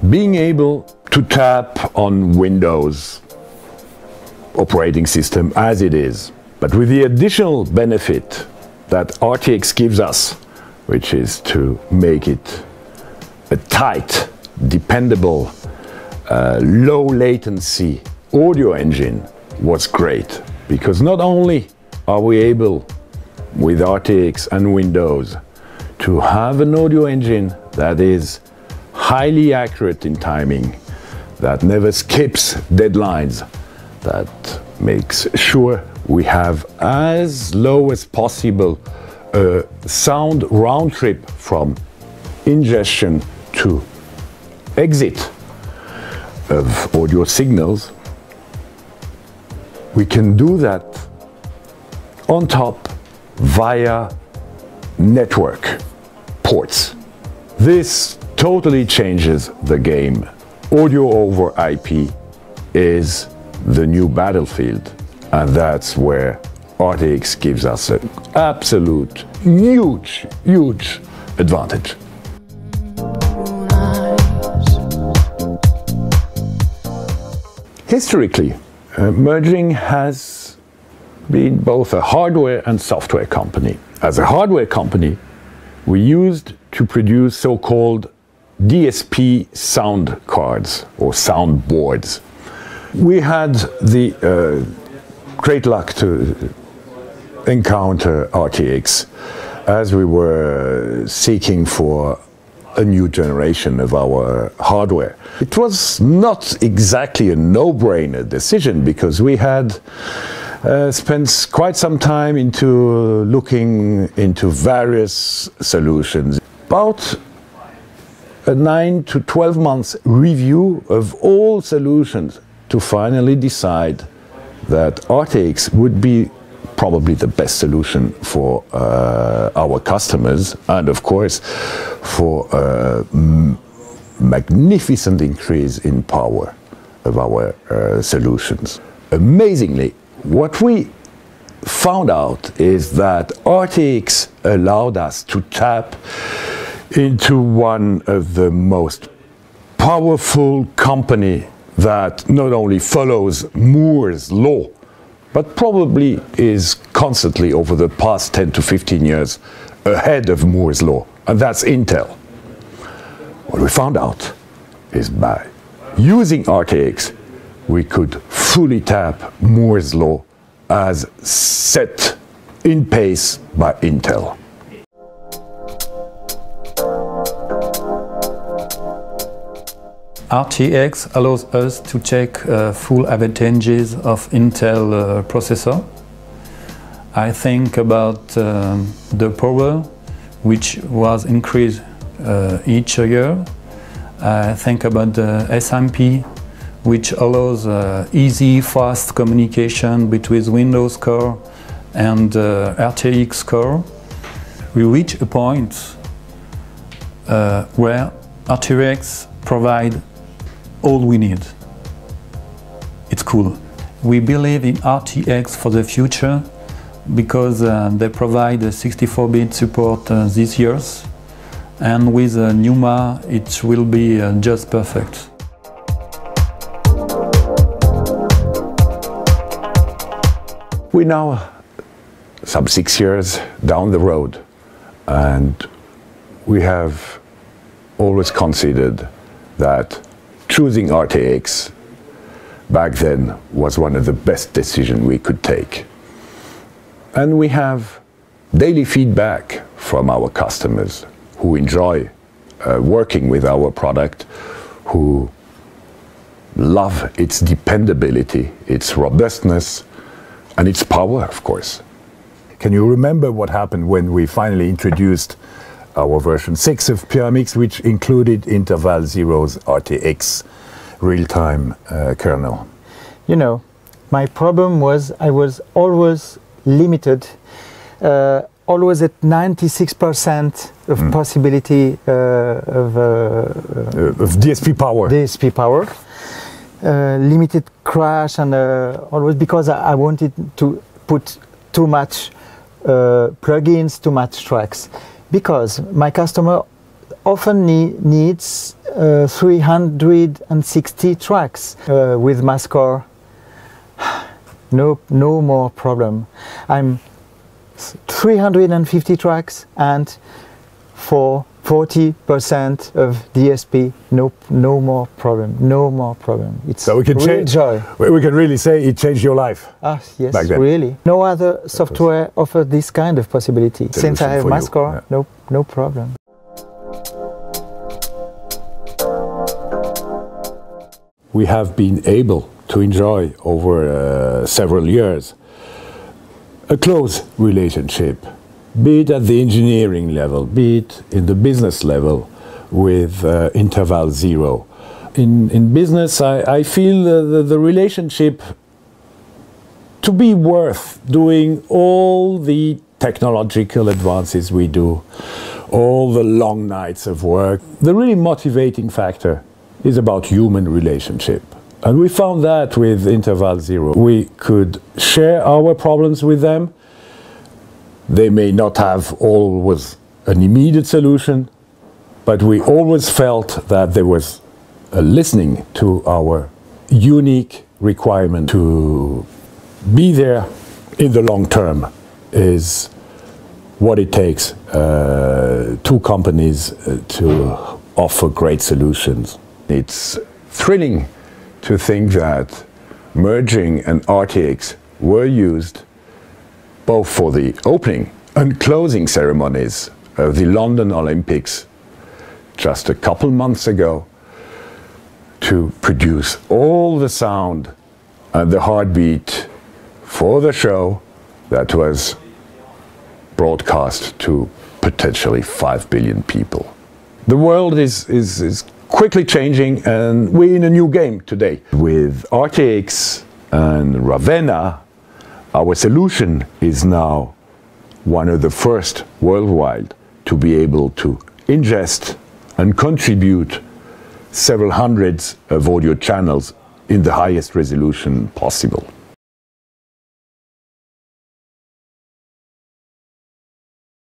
Being able to tap on Windows operating system as it is, but with the additional benefit that RTX gives us, which is to make it a tight, dependable, low latency audio engine, was great. Because not only are we able, with RTX and Windows, to have an audio engine that is highly accurate in timing, that never skips deadlines, that makes sure we have as low as possible a sound round trip from ingestion to exit of audio signals. We can do that on top via network ports. This totally changes the game. Audio over IP is the new battlefield, and that's where RTX gives us an absolute huge advantage. Historically, Merging has been both a hardware and software company. As a hardware company, we used to produce so-called DSP sound cards or sound boards. We had the great luck to encounter RTX as we were seeking for a new generation of our hardware. It was not exactly a no-brainer decision because we had spent quite some time into looking into various solutions. About a 9 to 12 months review of all solutions to finally decide that RTX would be probably the best solution for our customers and of course for a magnificent increase in power of our solutions. Amazingly, what we found out is that RTX allowed us to tap into one of the most powerful company that not only follows Moore's law, but probably is constantly over the past 10 to 15 years ahead of Moore's law, and that's Intel. What we found out is by using RTX, we could fully tap Moore's law as set in pace by Intel. RTX allows us to check full advantages of Intel processor. I think about the power, which was increased each year. I think about the SMP, which allows easy, fast communication between Windows core and RTX core. We reach a point where RTX provide all we need. It's cool. We believe in RTX for the future because they provide 64-bit support this year, and with NUMA it will be just perfect. We're now some 6 years down the road, and we have always considered that choosing RTX back then was one of the best decisions we could take. And we have daily feedback from our customers who enjoy working with our product, who love its dependability, its robustness, and its power, of course. Can you remember what happened when we finally introduced our version 6 of PRMX, which included IntervalZero's RTX real-time kernel? You know, my problem was I was always limited always at 96% of possibility of DSP power. DSP power. Limited crash, and always because I wanted to put too much plugins, too much tracks, because my customer often needs 360 tracks with Mascore. No more problem. I'm 350 tracks, and for 40% of DSP, no more problem, no more problem. It's so we can real joy. We can really say it changed your life. Ah, yes, back then. really. No other software offers this kind of possibility. Since I have Mascore, yeah. No problem. We have been able to enjoy over several years a close relationship, be it at the engineering level, be it in the business level with IntervalZero. In business, I feel the relationship to be worth doing all the technological advances we do, all the long nights of work. The really motivating factor is about human relationship. And we found that with IntervalZero. We could share our problems with them. They may not have always an immediate solution, but we always felt that there was a listening to our unique requirement to be there in the long term is what it takes two companies to offer great solutions. It's thrilling to think that merging and RTX were used both for the opening and closing ceremonies of the London Olympics just a couple months ago to produce all the sound and the heartbeat for the show that was broadcast to potentially 5 billion people. The world is quickly changing, and we're in a new game today. With RTX and Ravenna, our solution is now one of the first worldwide to be able to ingest and contribute several hundreds of audio channels in the highest resolution possible.